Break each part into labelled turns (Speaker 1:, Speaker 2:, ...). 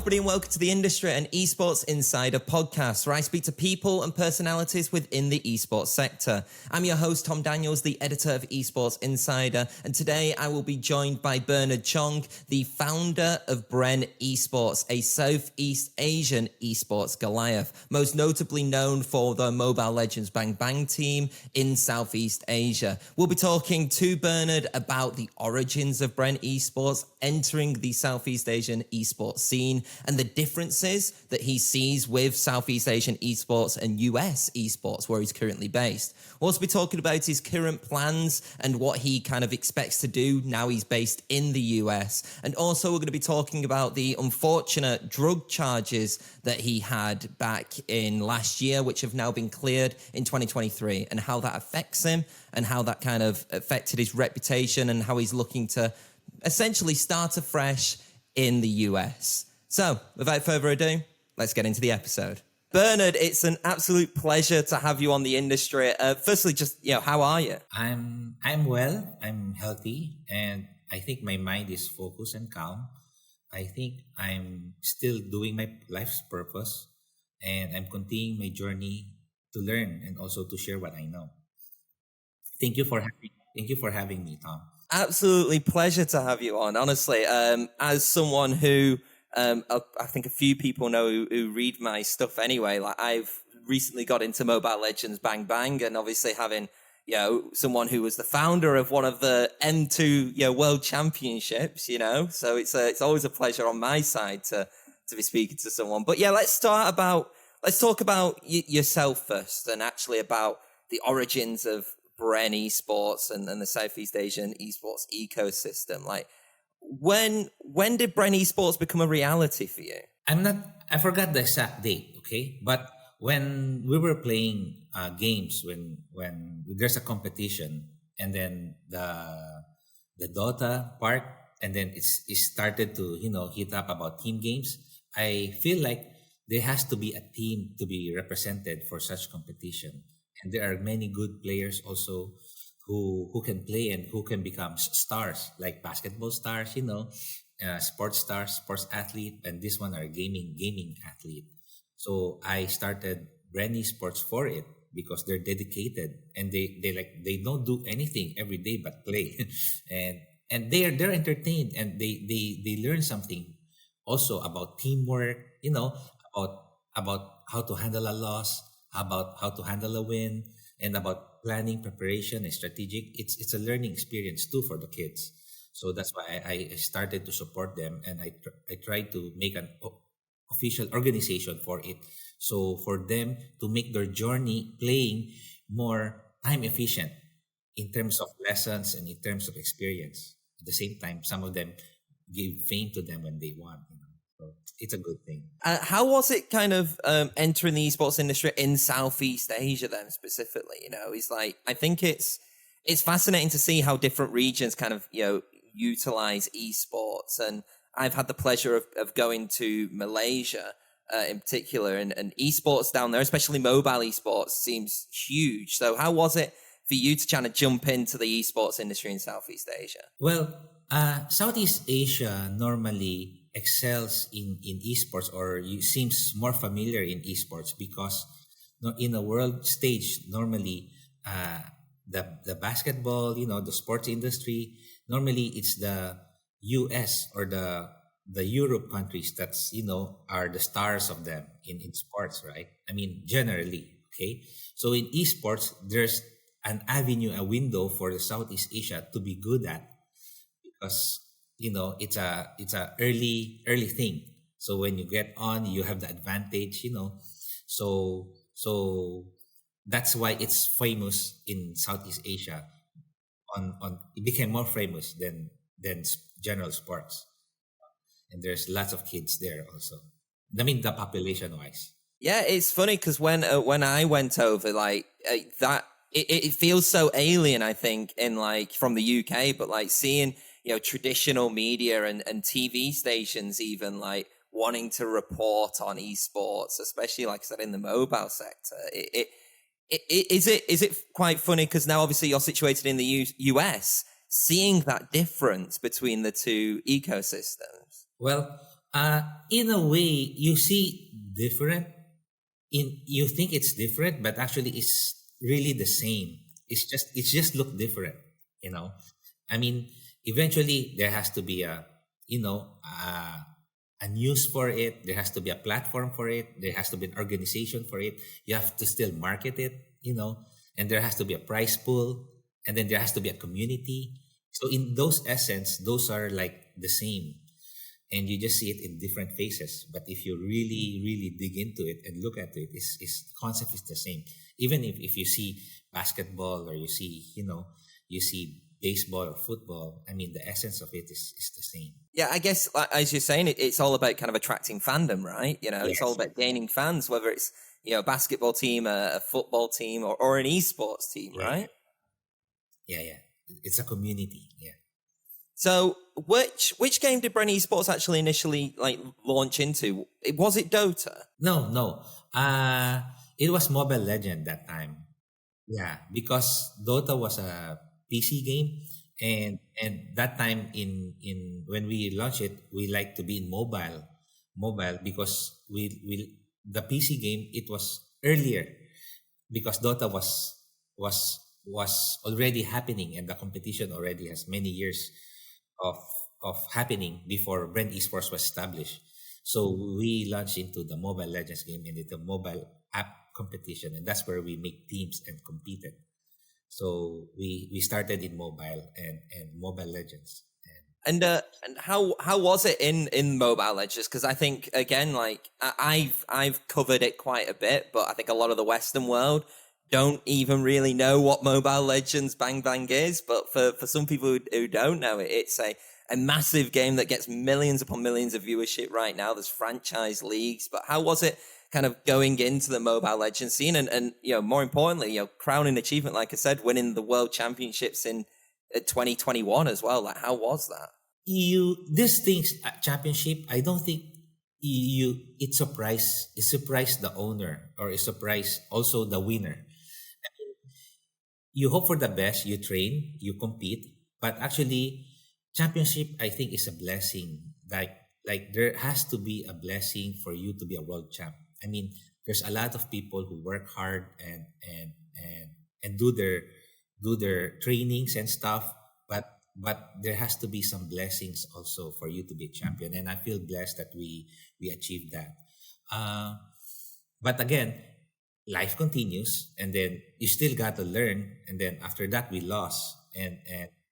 Speaker 1: everybody, and welcome to the Industry and Esports Insider podcast, where I speak to people and personalities within the esports sector. I'm your host, Tom Daniels, the editor of Esports Insider, and today I will be joined by Bernard Chong, the founder of BREN Esports, a Southeast Asian esports Goliath, most notably known for the Mobile Legends Bang Bang team in Southeast Asia. We'll be talking to Bernard about the origins of BREN Esports, entering the Southeast Asian esports scene, and the differences that he sees with Southeast Asian esports and US esports, where he's currently based. We'll also be talking about his current plans and what he kind of expects to do now he's based in the US. And also we're going to be talking about the unfortunate drug charges that he had back in last year, which have now been cleared in 2023, and how that affects him and how that kind of affected his reputation and how he's looking to essentially start afresh in the US. So, without further ado, let's get into the episode. Bernard, it's an absolute pleasure to have you on the Industry. Firstly, just, how are you?
Speaker 2: I'm well, I'm healthy, and I think my mind is focused and calm. I think I'm still doing my life's purpose, and I'm continuing my journey to learn and also to share what I know. Thank you for having me, Tom.
Speaker 1: Absolutely pleasure to have you on, honestly. As someone who I think a few people know who read my stuff anyway, like I've recently got into Mobile Legends Bang Bang, and obviously having someone who was the founder of one of the M2 World Championships, so it's always a pleasure on my side to be speaking to someone. But let's talk about yourself first, and actually about the origins of BREN Esports and the Southeast Asian esports ecosystem. Like, when did BREN Esports become a reality for you?
Speaker 2: I forgot the exact date, okay? But when we were playing games, when there's a competition, and then the Dota part, and then it started to heat up about team games, I feel like there has to be a team to be represented for such competition. And there are many good players also who can play and who can become stars, like basketball stars, sports stars, sports athlete, and this one are gaming athlete. So I started BREN Esports for it because they're dedicated and they don't do anything every day but play, and they're entertained, and they learn something also about teamwork, about how to handle a loss, about how to handle a win, and about planning, preparation, and strategic. It's a learning experience too for the kids. So that's why I started to support them, and I tried to make an official organization for it. So for them to make their journey playing more time efficient in terms of lessons and in terms of experience. At the same time, some of them give fame to them when they won. So it's a good thing.
Speaker 1: How was it kind of entering the esports industry in Southeast Asia then specifically? It's like, I think it's fascinating to see how different regions kind of, utilize esports. And I've had the pleasure of going to Malaysia in particular, and esports down there, especially mobile esports, seems huge. So how was it for you to kind of jump into the esports industry in Southeast Asia?
Speaker 2: Well, Southeast Asia normally excels in esports, or seems more familiar in esports, because in a world stage, normally the basketball, the sports industry, normally it's the US or the Europe countries that's are the stars of them in sports, right? I mean, generally, okay. So in esports, there's an avenue, a window for the Southeast Asia to be good at, because it's a early thing. So when you get on, you have the advantage, so that's why it's famous in Southeast Asia. It became more famous than general sports, and there's lots of kids there also. I mean, the population wise.
Speaker 1: Yeah, it's funny because when I went over, like that, it feels so alien. I think in like from the UK, but like seeing traditional media and TV stations even like wanting to report on esports, especially like I said in the mobile sector. Is it quite funny because now obviously you're situated in the US, seeing that difference between the two ecosystems?
Speaker 2: Well, In a way, you see different. You think it's different, but actually, it's really the same. It's just look different. You know, I mean, eventually there has to be you know, a news for it. There has to be a platform for it. There has to be an organization for it. You have to still market it. You know, and there has to be a prize pool, and then there has to be a community. So in those essence, those are like the same, and you just see it in different phases. But if you really, really dig into it and look at it, is the concept is the same. Even if you see basketball, or you see, you know, you see baseball or football, I mean, the essence of it is the same.
Speaker 1: Yeah, I guess like, as you're saying, it's all about kind of attracting fandom, right? You know, it's all
Speaker 2: Yes.
Speaker 1: about gaining fans, whether it's, you know, a basketball team, a football team, or an esports team,
Speaker 2: Yeah.
Speaker 1: right?
Speaker 2: Yeah. It's a community. Yeah.
Speaker 1: So, which game did BREN Esports actually initially like launch into? Was it Dota?
Speaker 2: No. It was Mobile Legend that time. Yeah, because Dota was a PC game, and that time in when we launched it, we like to be in mobile because we the PC game, it was earlier, because Dota was already happening, and the competition already has many years of happening before BREN Esports was established. So we launched into the Mobile Legends game, and it's a mobile app competition, and that's where we make teams and competed. So we started in mobile and Mobile Legends.
Speaker 1: And how was it in Mobile Legends? Because I think again, like I've covered it quite a bit, but I think a lot of the Western world don't even really know what Mobile Legends Bang Bang is. But for some people who don't know it, it's a massive game that gets millions upon millions of viewership right now. There's franchise leagues, but how was it kind of going into the Mobile Legends scene and you know, more importantly, you know, crowning achievement, like I said, winning the World Championships in 2021 as well? Like, how was that?
Speaker 2: These things at championship, I don't think it surprised the owner, or it surprised also the winner. You hope for the best, you train, you compete, but actually championship, I think, is a blessing. Like there has to be a blessing for you to be a world champ. I mean, there's a lot of people who work hard and do their trainings and stuff, but there has to be some blessings also for you to be a champion, and I feel blessed that we achieved that. uh, but again, life continues, and then you still got to learn, and then after that we lost, and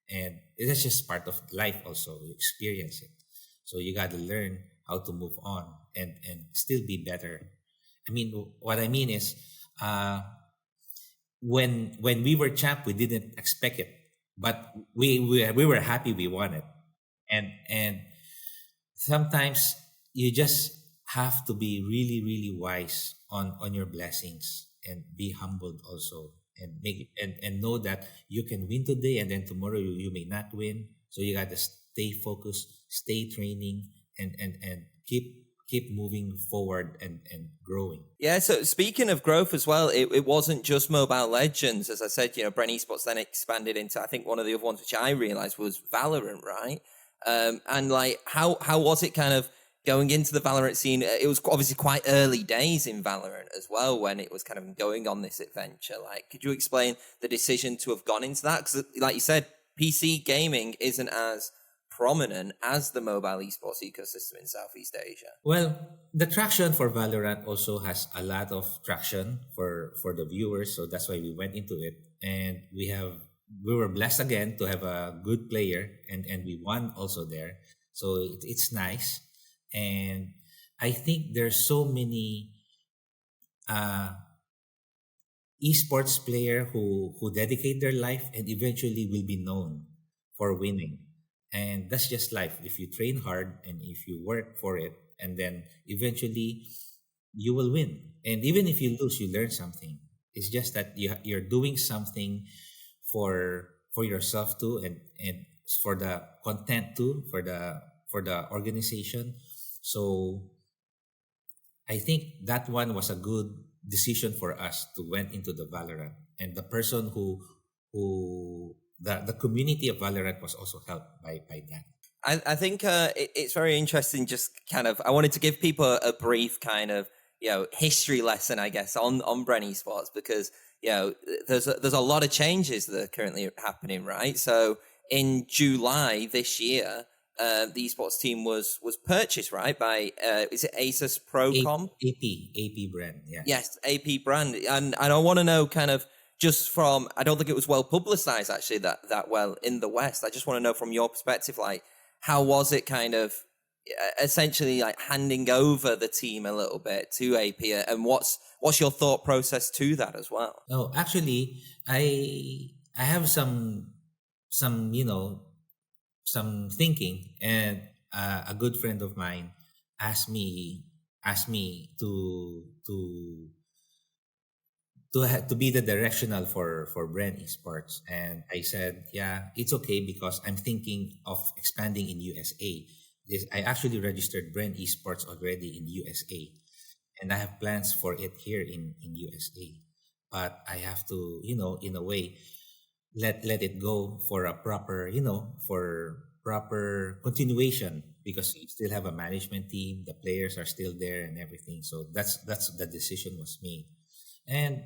Speaker 2: it is just part of life. Also, you experience it, so you got to learn how to move on and still be better. I mean, what I mean is, uh when we were champ, we didn't expect it, but we were happy we won it. And sometimes you just have to be really, really wise on your blessings, and be humbled also, and know that you can win today, and then tomorrow you may not win. So you got to stay focused, stay training, and keep moving forward and growing.
Speaker 1: Yeah, so speaking of growth as well, it wasn't just Mobile Legends. As I said, you know, BREN Esports then expanded into, I think one of the other ones which I realized was Valorant, right? And like, how was it kind of going into the Valorant scene? It was obviously quite early days in Valorant as well when it was kind of going on this adventure. Like, could you explain the decision to have gone into that? Because, like you said, PC gaming isn't as prominent as the mobile esports ecosystem in Southeast Asia.
Speaker 2: Well, the traction for Valorant also has a lot of traction for the viewers, so that's why we went into it, and we were blessed again to have a good player, and we won also there, so it's nice. And I think there's so many uh, esports player who dedicate their life and eventually will be known for winning, and that's just life. If you train hard and if you work for it, and then eventually you will win, and even if you lose, you learn something. It's just that you're doing something for yourself too, and for the content too, for the organization. So I think that one was a good decision for us to went into the Valorant, and the person who the community of Valorant was also helped by that.
Speaker 1: I think it's very interesting. Just kind of, I wanted to give people a brief kind of history lesson, I guess, on BREN Esports because there's a lot of changes that are currently happening, right? So in July this year, the esports team was purchased, right, by is it Asus Procom?
Speaker 2: AP.Bren, yeah.
Speaker 1: Yes, AP.Bren, and I want to know kind of just from, I don't think it was well publicized actually that well in the West. I just want to know from your perspective, like, how was it kind of essentially like handing over the team a little bit to AP, and what's your thought process to that as well?
Speaker 2: No, actually, I have some some thinking, and a good friend of mine asked me to be the directional for BREN Esports, and I said, yeah, it's okay because I'm thinking of expanding in USA. I actually registered BREN Esports already in USA, and I have plans for it here in USA. But I have to, in a way, let it go for a proper, for proper continuation, because we still have a management team, the players are still there and everything. So that's the decision was made, and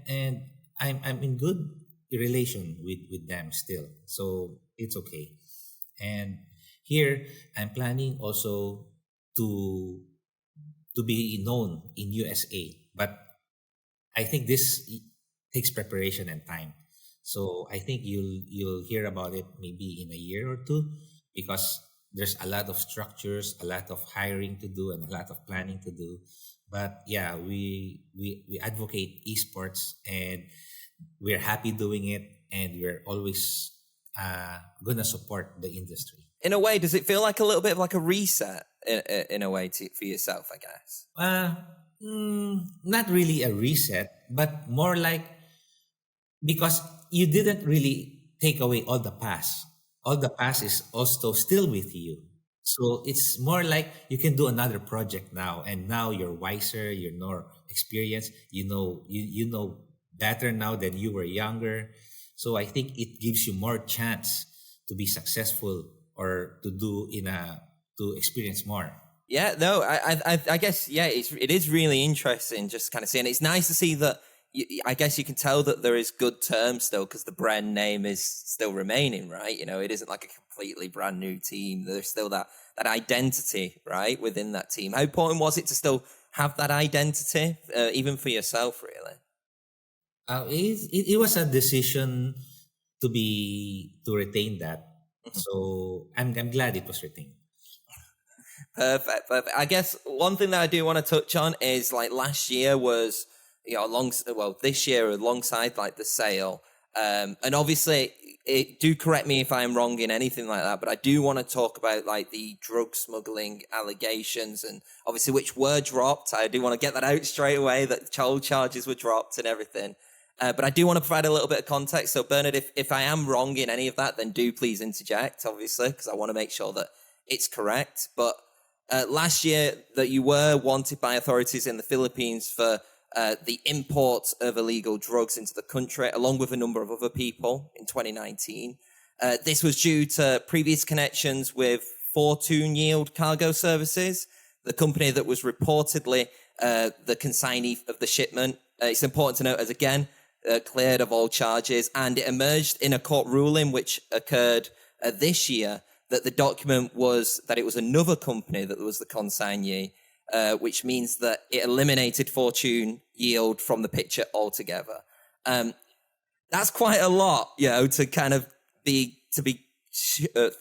Speaker 2: I'm in good relation with them still, so it's okay. And here I'm planning also to be known in USA, but I think this takes preparation and time. So I think you'll hear about it maybe in a year or two, because there's a lot of structures, a lot of hiring to do, and a lot of planning to do. But yeah, we advocate esports, and we're happy doing it, and we're always gonna support the industry.
Speaker 1: In a way, does it feel like a little bit of like a reset in a way for yourself, I guess?
Speaker 2: Not really a reset, but more like, because you didn't really take away all the past. All the past is also still with you. So it's more like you can do another project now, and now you're wiser, you're more experienced, you know better now than you were younger. So I think it gives you more chance to be successful, or to do to experience more.
Speaker 1: Yeah, no, I guess, yeah, it is really interesting just kind of seeing. It's nice to see that. I guess you can tell that there is good terms still, because the BREN name is still remaining, right? It isn't like a completely brand new team. There's still that identity, right, within that team. How important was it to still have that identity, even for yourself, really?
Speaker 2: It was a decision to retain that. So I'm glad it was retained.
Speaker 1: Perfect. I guess one thing that I do want to touch on is, like, last year was, this year alongside like the sale. And obviously, do correct me if I'm wrong in anything like that, but I do want to talk about like the drug smuggling allegations, and obviously which were dropped. I do want to get that out straight away, that child charges were dropped and everything. But I do want to provide a little bit of context. So Bernard, if I am wrong in any of that, then do please interject, obviously, because I want to make sure that it's correct. But last year that you were wanted by authorities in the Philippines for the import of illegal drugs into the country, along with a number of other people in 2019. This was due to previous connections with Fortune Yield Cargo Services, the company that was reportedly the consignee of the shipment. It's important to note, as again, cleared of all charges, and it emerged in a court ruling which occurred this year that the document was that it was another company that was the consignee, which means that it eliminated Fortune Yield from the picture altogether. That's quite a lot, to kind of be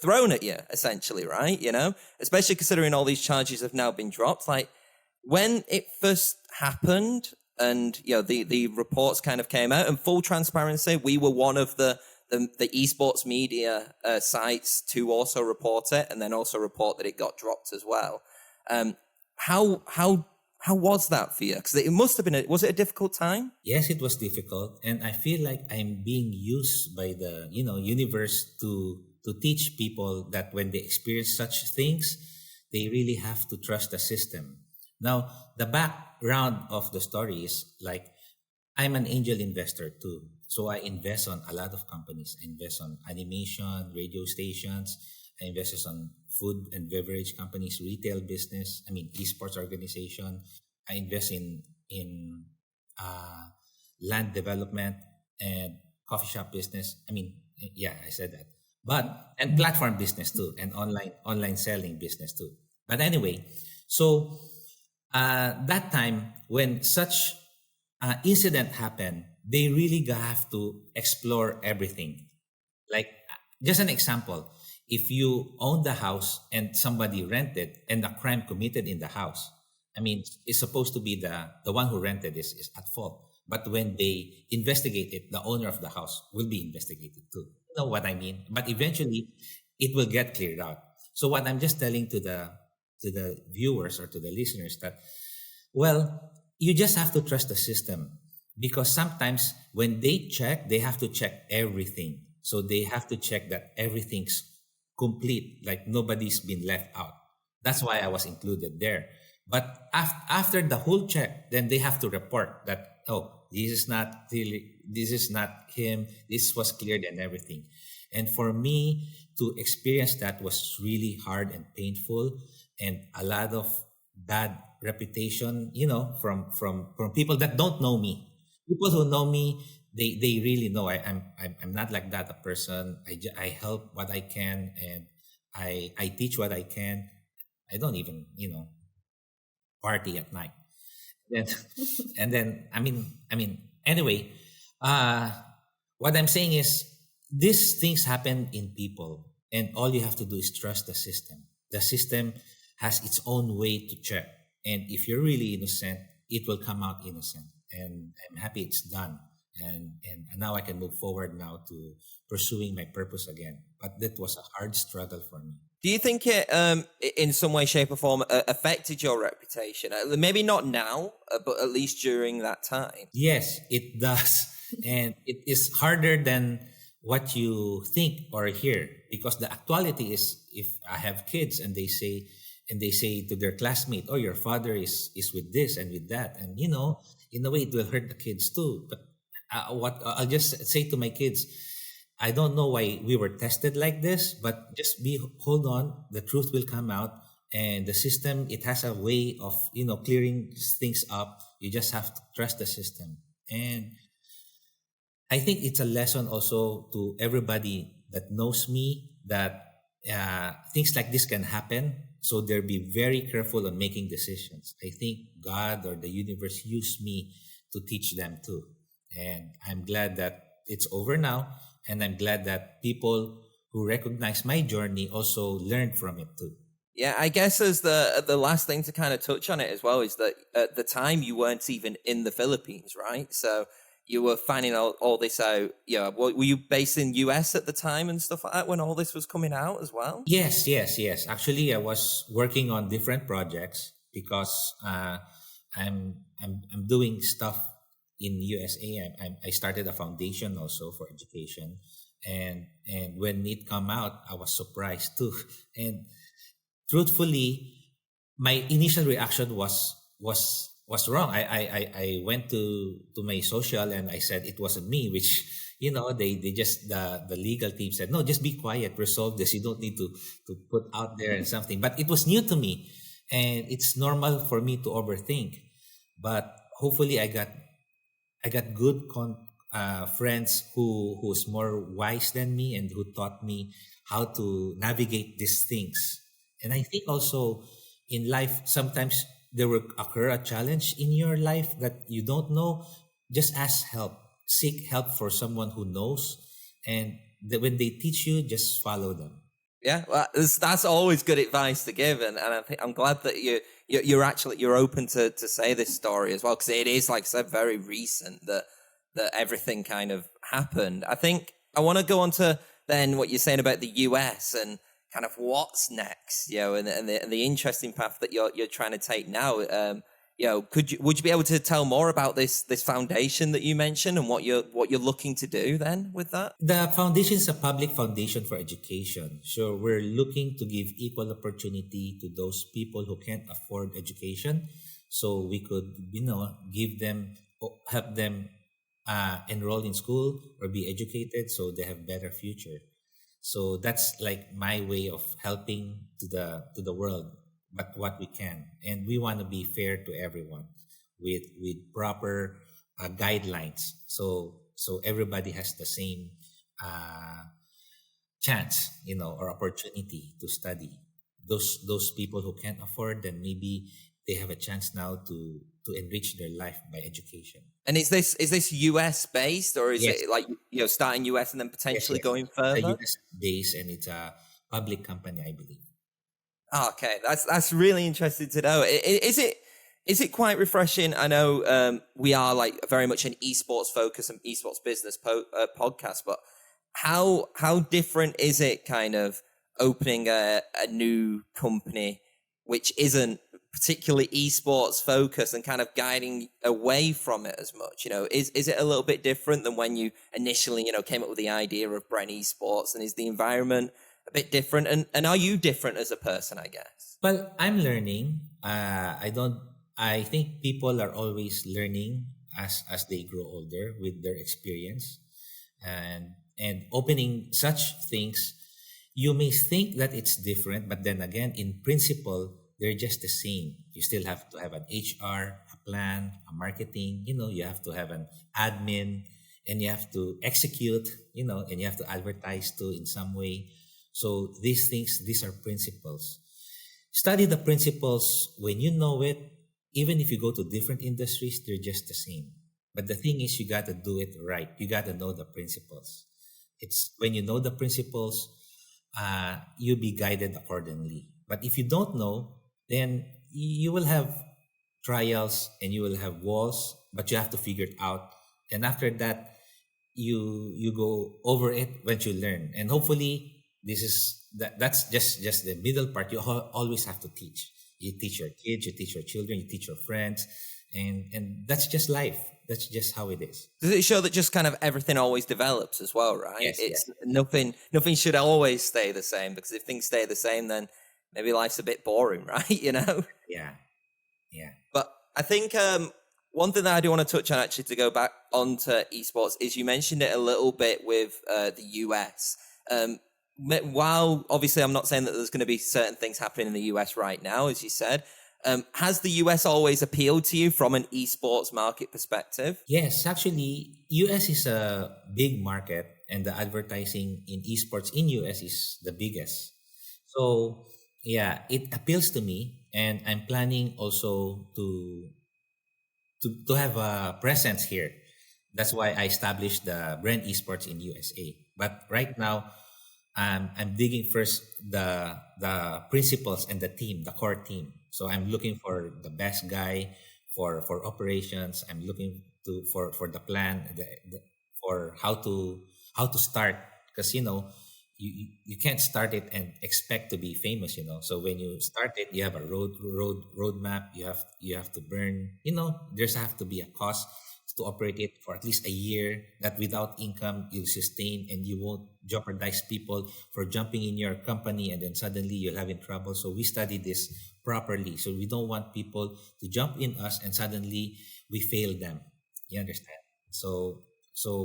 Speaker 1: thrown at you, essentially, right? Especially considering all these charges have now been dropped. Like, when it first happened, and the reports kind of came out, and full transparency, we were one of the esports media sites to also report it, and then also report that it got dropped as well. How was that for you? Because it must have been was it a difficult time?
Speaker 2: Yes, it was difficult, and I feel like I'm being used by the universe to teach people that when they experience such things, they really have to trust the system. Now, the background of the story is like, I'm an angel investor too. So I invest on a lot of companies. I invest on animation, radio stations. I invested on food and beverage companies, retail business. I mean, esports organization. I invest in uh, land development and coffee shop business. I mean, yeah, I said that. But and platform business too, and online selling business too. But anyway, so that time when such incident happened, they really have to explore everything. Like just an example, if you own the house and somebody rented and a crime committed in the house, I mean, it's supposed to be the one who rented is at fault. But when they investigate it, the owner of the house will be investigated too. You know what I mean? But eventually, it will get cleared out. So what I'm just telling to the viewers or to the listeners that, well, you just have to trust the system because sometimes when they check, they have to check everything. So they have to check that everything's complete, like nobody's been left out. That's why I was included there. But after the whole check, then they have to report that, oh, this is not him. This was cleared and everything. And for me to experience that was really hard and painful, and a lot of bad reputation, from people that don't know me. People who know me, they really know I'm not like that a person. I help what I can, and I teach what I can. I don't even party at night. Then and then anyway, uh, what I'm saying is these things happen in people, and all you have to do is trust the system. The system has its own way to check, and if you're really innocent, it will come out innocent. And I'm happy it's done, and now I can move forward now to pursuing my purpose again. But that was a hard struggle for me.
Speaker 1: Do you think it, in some way, shape, or form, affected your reputation? Maybe not now, but at least during that time.
Speaker 2: Yes, it does. And it is harder than what you think or hear, because the actuality is, if I have kids and they say to their classmate, oh, your father is with this and with that. And, in a way, it will hurt the kids too. But what I'll just say to my kids, I don't know why we were tested like this, but just hold on. The truth will come out, and the system, it has a way of, clearing things up. You just have to trust the system. And I think it's a lesson also to everybody that knows me that things like this can happen. So they'll be very careful on making decisions. I think God or the universe used me to teach them too. And I'm glad that it's over now. And I'm glad that people who recognize my journey also learned from it too.
Speaker 1: Yeah, I guess as the last thing to kind of touch on it as well is that at the time you weren't even in the Philippines, right? So you were finding all this out. Yeah, were you based in US at the time and stuff like that when all this was coming out as well?
Speaker 2: Yes. Actually, I was working on different projects because I'm doing stuff in USA. I started a foundation also for education, and when it come out, I was surprised too. And truthfully, my initial reaction was wrong. I went to my social and I said it wasn't me, which they just the legal team said, no, just be quiet, resolve this. You don't need to put out there and something. But it was new to me, and it's normal for me to overthink. But hopefully, I got good friends who's more wise than me and who taught me how to navigate these things. And I think also in life, sometimes there will occur a challenge in your life that you don't know. Just ask help, seek help for someone who knows, and when they teach you, just follow them.
Speaker 1: Yeah, well, that's always good advice to give, and I think I'm glad that you're open to say this story as well, because it is, like I said, very recent that everything kind of happened. I think I want to go on to then what you're saying about the US and kind of what's next, and the interesting path that you're trying to take now. Would you be able to tell more about this foundation that you mentioned and what you're looking to do then with that?
Speaker 2: The foundation is a public foundation for education. So we're looking to give equal opportunity to those people who can't afford education. So we could, give them, help them enroll in school or be educated so they have better future. So that's like my way of helping to the world, but what we can, and we want to be fair to everyone with proper guidelines. So everybody has the same uh, chance, or opportunity to study. Those people who can't afford, then maybe they have a chance now to enrich their life by education.
Speaker 1: And is this US based, or is
Speaker 2: Yes,
Speaker 1: it like starting US and then
Speaker 2: yes,
Speaker 1: potentially
Speaker 2: yes.
Speaker 1: going
Speaker 2: It's a
Speaker 1: further?
Speaker 2: US base and it's a public company, I believe.
Speaker 1: Oh, okay, that's really interesting to know. Is it quite refreshing? I know we are like very much an esports focus and esports business podcast, but how different is it kind of opening a new company which isn't particularly esports focused and kind of guiding away from it as much? Is it a little bit different than when you initially came up with the idea of BREN Esports, and is the environment a bit different, and are you different as a person, I guess?
Speaker 2: Well, I'm learning. I don't. I think people are always learning as they grow older with their experience, and opening such things. You may think that it's different, but then again, in principle, they're just the same. You still have to have an HR, a plan, a marketing. You have to have an admin, and you have to execute. And you have to advertise too in some way. So these things, these are principles. Study the principles. When you know it, even if you go to different industries, they're just the same. But the thing is, you got to do it right. You got to know the principles. It's when you know the principles, you'll be guided accordingly. But if you don't know, then you will have trials and you will have walls, but you have to figure it out. And after that, you go over it once you learn. And hopefully, that's just the middle part. You always have to teach. You teach your kids, you teach your children, you teach your friends, and that's just life. That's just how it is.
Speaker 1: Does it show that just kind of everything always develops as well, right?
Speaker 2: Yes,
Speaker 1: It's
Speaker 2: yes,
Speaker 1: nothing should always stay the same, because if things stay the same, then maybe life's a bit boring, right?
Speaker 2: yeah, yeah.
Speaker 1: But I think one thing that I do want to touch on, actually, to go back onto esports, is you mentioned it a little bit with the US. While obviously I'm not saying that there's going to be certain things happening in the US right now, as you said, has the US always appealed to you from an esports market perspective?
Speaker 2: Yes, actually, US is a big market, and the advertising in esports in US is the biggest. So yeah, it appeals to me, and I'm planning also to have a presence here. That's why I established the BREN Esports in USA. But right now, I'm digging first the principles and the team, the core team. So I'm looking for the best guy for operations. I'm looking for the plan, for how to start, because you can't start it and expect to be famous. So when you start it, you have a roadmap. You have to burn. There's have to be a cost to operate it for at least a year, that without income you'll sustain, and you won't jeopardize people for jumping in your company and then suddenly you're having trouble. So we study this properly. So we don't want people to jump in us and suddenly we fail them. You understand? So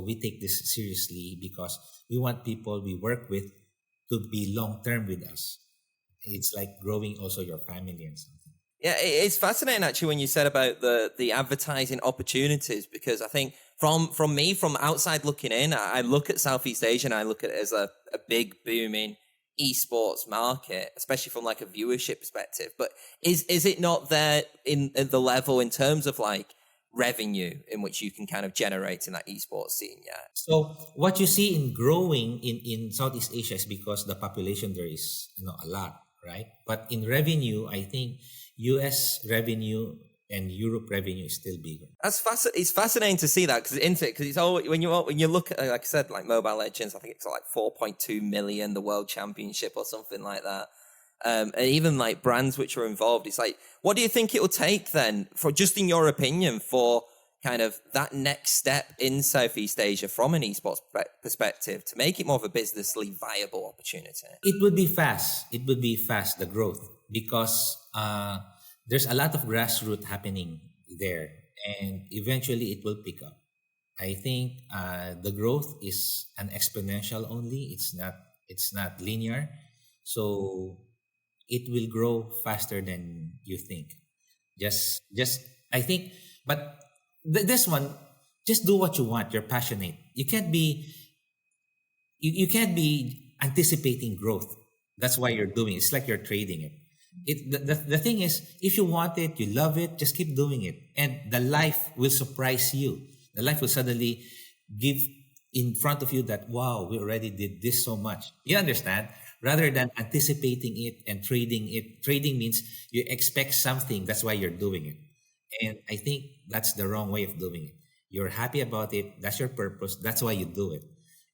Speaker 2: we take this seriously, because we want people we work with to be long term with us. It's like growing also your family and something.
Speaker 1: Yeah, it's fascinating actually when you said about the advertising opportunities, because I think from outside looking in, I look at Southeast Asia and I look at it as a big booming esports market, especially from like a viewership perspective. But is it not there in at the level in terms of like revenue in which you can kind of generate in that esports scene yet?
Speaker 2: So what you see in growing in Southeast Asia is because the population there is a lot, right? But in revenue, I think US revenue and Europe revenue is still bigger.
Speaker 1: It's fascinating to see that, because it's always when you look at, like I said, like Mobile Legends, I think it's like 4.2 million, the World Championship or something like that. And even like brands which are involved, it's like, what do you think it will take then, for just in your opinion, for kind of that next step in Southeast Asia from an esports perspective to make it more of a businessly viable opportunity?
Speaker 2: It would be fast. It would be fast, the growth, because there's a lot of grassroots happening there, and eventually it will pick up. I think the growth is an exponential only. It's not linear. So it will grow faster than you think. Just I think, but this one, just do what you want. You're passionate. You can't be anticipating growth. That's why you're doing it. It's like you're trading it. The thing is, if you want it, you love it, just keep doing it. And the life will surprise you. The life will suddenly give in front of you that, wow, we already did this so much. You understand? Rather than anticipating it and trading it. Trading means you expect something. That's why you're doing it. And I think that's the wrong way of doing it. You're happy about it. That's your purpose. That's why you do it.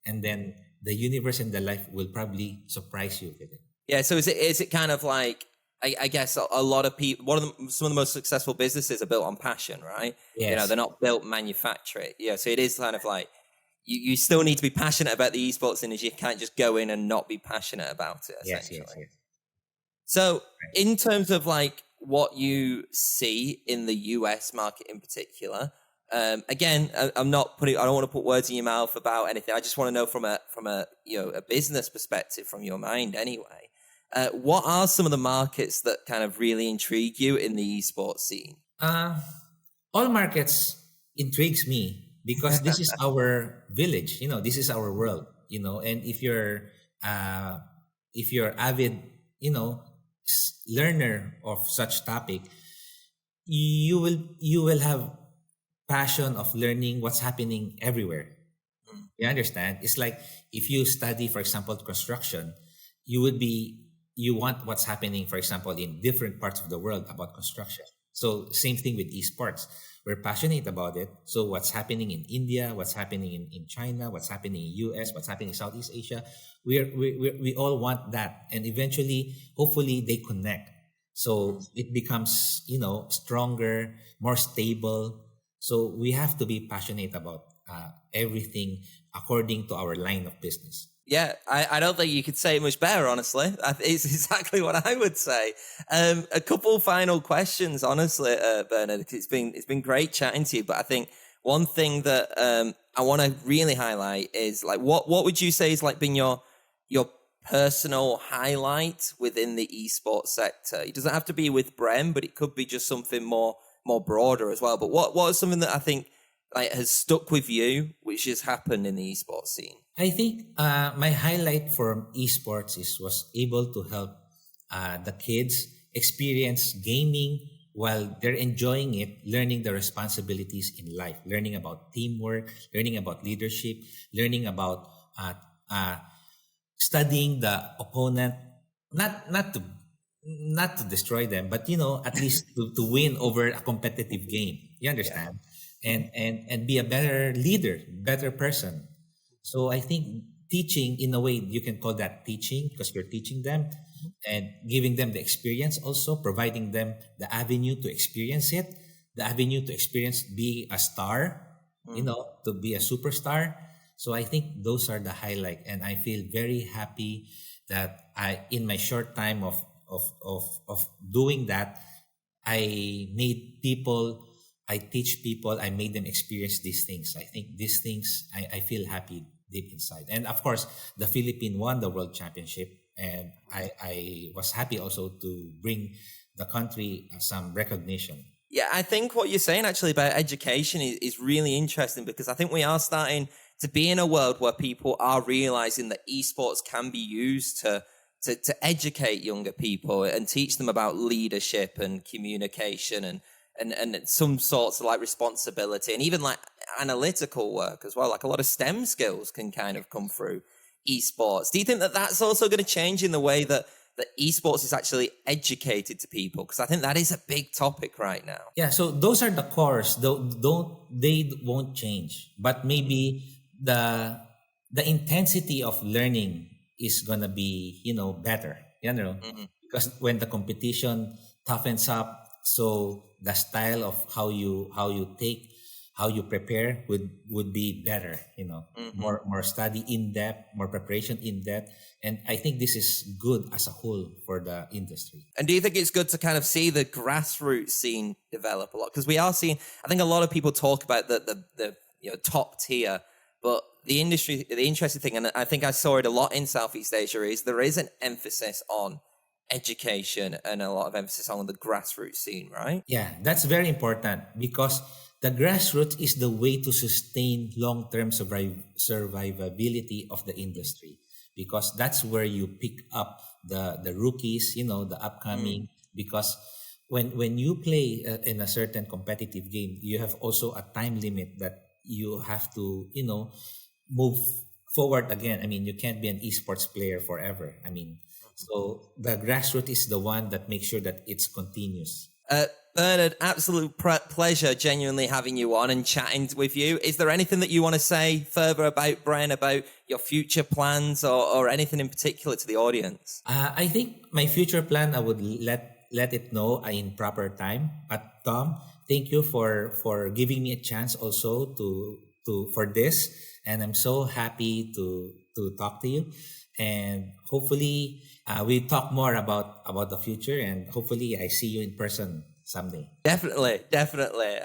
Speaker 2: And then the universe and the life will probably surprise you with it.
Speaker 1: Yeah. So is it kind of like, I guess a lot of people, some of the most successful businesses are built on passion, right?
Speaker 2: Yes.
Speaker 1: You know, they're not built manufacturing. Yeah. So it is kind of like, you still need to be passionate about the esports industry. You can't just go in and not be passionate about it, essentially.
Speaker 2: Yes.
Speaker 1: So in terms of like what you see in the US market in particular, again, I don't want to put words in your mouth about anything. I just want to know from a business perspective, from your mind anyway. What are some of the markets that kind of really intrigue you in the esports scene?
Speaker 2: All markets intrigues me because this is our village. This is our world. And if you're avid, learner of such topic, you will have passion of learning what's happening everywhere. You understand? It's like if you study, for example, construction, you want what's happening, for example, in different parts of the world about construction. So same thing with esports. We're passionate about it. So what's happening in India, what's happening in China, what's happening in US, what's happening in Southeast Asia, we all want that. And eventually, hopefully they connect. So it becomes, stronger, more stable. So we have to be passionate about everything according to our line of business.
Speaker 1: Yeah, I don't think you could say it much better, honestly. It's exactly what I would say. A couple final questions, honestly, Bernard. It's been great chatting to you, but I think one thing that I want to really highlight is like what would you say is like been your personal highlight within the esports sector? It doesn't have to be with BREN, but it could be just something more broader as well. But what is something that I think like has stuck with you, which has happened in the esports scene?
Speaker 2: I think my highlight for esports was able to help the kids experience gaming while they're enjoying it, learning the responsibilities in life, learning about teamwork, learning about leadership, learning about studying the opponent, not to destroy them, but at least to win over a competitive game. You understand? Yeah. And be a better leader, better person. So I think teaching, in a way, you can call that teaching because you're teaching them and giving them the experience, also providing them the avenue to experience it, the avenue to experience being a star, to be a superstar. So I think those are the highlight, and I feel very happy that in my short time of doing that, I teach people, I made them experience these things. I think these things, I feel happy deep inside. And of course, the Philippines won the World Championship, and I was happy also to bring the country some recognition.
Speaker 1: Yeah, I think what you're saying actually about education is really interesting, because I think we are starting to be in a world where people are realizing that esports can be used to educate younger people and teach them about leadership and communication and some sorts of like responsibility and even like analytical work as well. Like a lot of STEM skills can kind of come through esports. Do you think that that's also going to change in the way that esports is actually educated to people? Because I think that is a big topic right now.
Speaker 2: Yeah, so those are the cores. They won't change, but maybe the intensity of learning is gonna be better. Because when the competition toughens up, so the style of how you prepare would be better. More study in depth, more preparation in depth. And I think this is good as a whole for the industry.
Speaker 1: And do you think it's good to kind of see the grassroots scene develop a lot? Because we are seeing, I think a lot of people talk about the top tier, but The interesting thing, and I think I saw it a lot in Southeast Asia, is there is an emphasis on education and a lot of emphasis on the grassroots scene, right?
Speaker 2: Yeah, that's very important because the grassroots is the way to sustain long-term survivability of the industry, because that's where you pick up the rookies, the upcoming, because when you play in a certain competitive game, you have also a time limit that you have to, move forward again. I mean, you can't be an esports player forever. I mean, so the grassroots is the one that makes sure that it's continuous.
Speaker 1: Bernard, absolute pleasure genuinely having you on and chatting with you. Is there anything that you want to say further about BREN, about your future plans or anything in particular to the audience?
Speaker 2: I think my future plan, I would let it know in proper time. But Tom, thank you for giving me a chance also for this, and I'm so happy to talk to you, and hopefully we talk more about the future, and hopefully I see you in person someday.
Speaker 1: Definitely.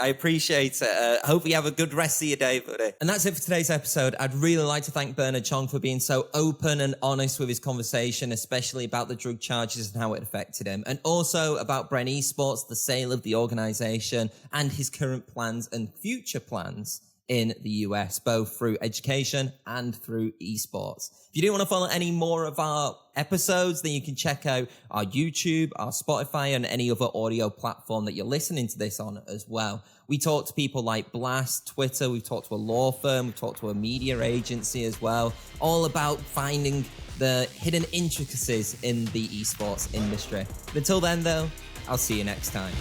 Speaker 1: I appreciate it. Hope you have a good rest of your day, buddy. And that's it for today's episode. I'd really like to thank Bernard Chong for being so open and honest with his conversation, especially about the drug charges and how it affected him, and also about BREN Esports, the sale of the organization, and his current plans and future plans in the US, both through education and through esports. If you do want to follow any more of our episodes, then you can check out our YouTube, our Spotify, and any other audio platform that you're listening to this on as well. We talk to people like Blast, Twitter, we've talked to a law firm, we've talked to a media agency as well, all about finding the hidden intricacies in the esports industry. But until then, though, I'll see you next time.